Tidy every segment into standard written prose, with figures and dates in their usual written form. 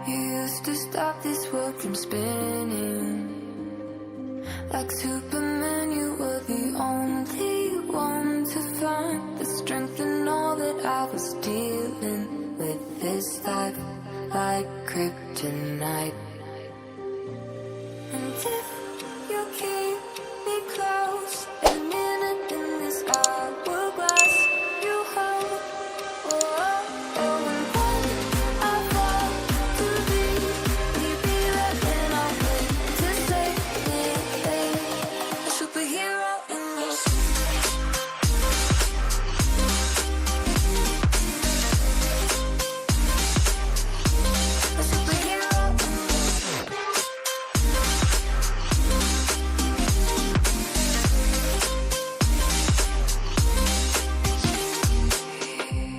You used to stop this world from spinning. Like Superman, you were the only one to find the strength in all that I was dealing with this life, like kryptonite. And if you keep me close, a minute in this hourglass you hold. Oh, oh, oh, and when I fall to thee, we be right in our way to save me, a superhero in your sleep. A superhero in your sleep.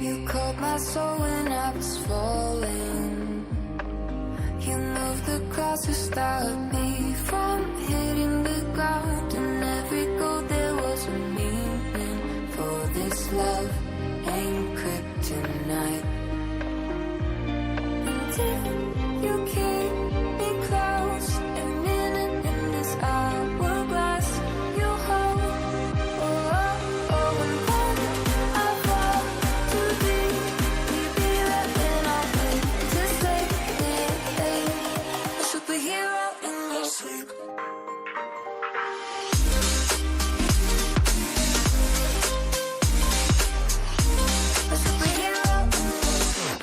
You caught my soul when I was falling. You moved the cross to stop me from hitting the ground. And every goal there was a meaning. For this love ain't kryptonite. And if you keep me close, a minute in this hourglass you hold. Oh, oh, oh, and when I fall to thee, we be right in our way to save me, a superhero in your sleep. A superhero in your sleep.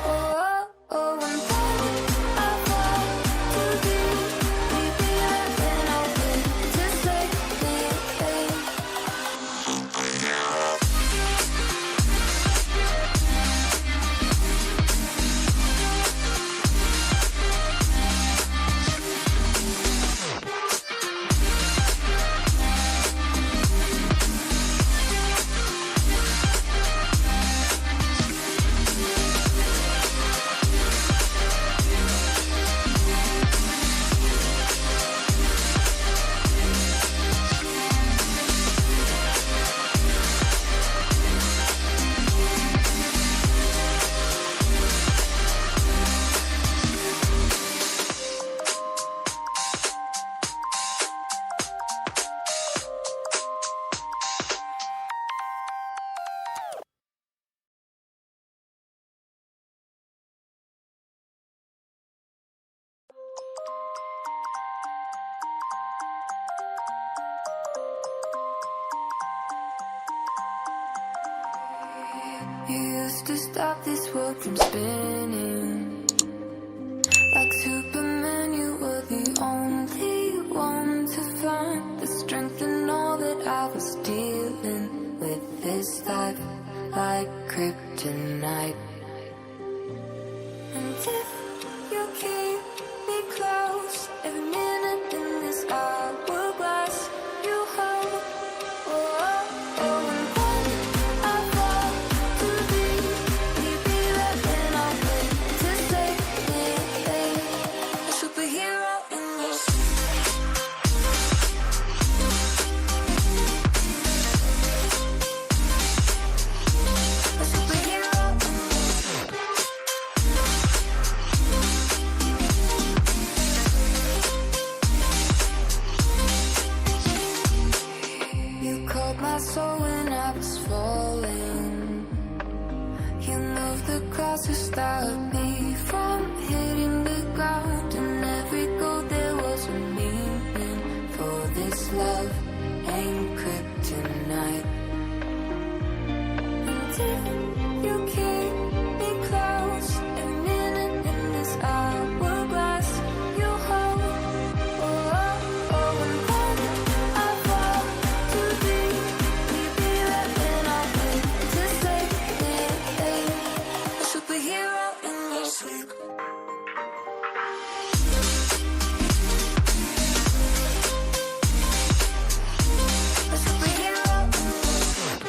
Oh, oh, and when I fall to thee, we be right in our way to save me, You used to stop this world from spinning. Like Superman, you were the only one to find the strength in all that I was dealing with this life, like kryptonite. And if you keep me close, every minute in this hourglass you hold. Oh, oh, oh, and when I fall to thee, we be right in our way to save me, a superhero in your sleep. A superhero in your sleep. You caught my soul when I was falling. You moved the cross to stop me from hitting the ground. And every goal there was a meaning. For this love ain't kryptonite. And if you keep me close, a minute in this hourglass you hold. Oh, oh, oh, and when I fall to thee, we be right in our way to save me, a superhero in your sleep. A superhero in your sleep.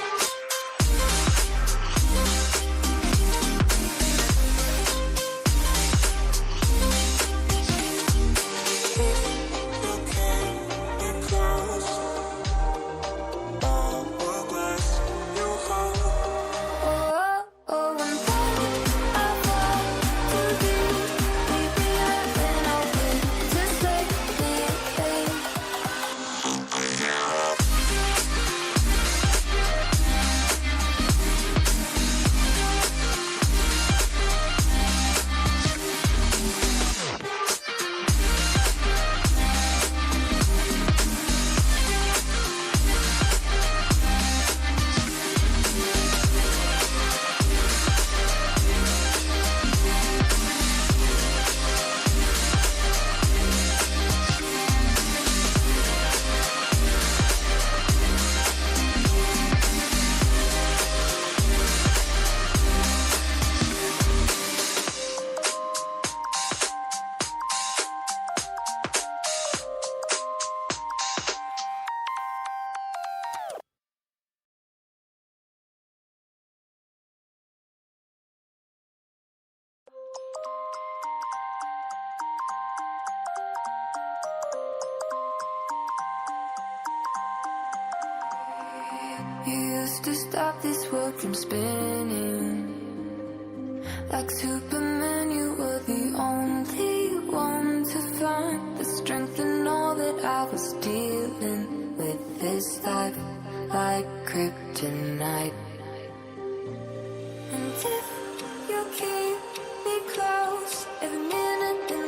You used to stop this world from spinning. Like Superman, you were the only one to find the strength in all that I was dealing with. This life like kryptonite. And if you keep me close every minute in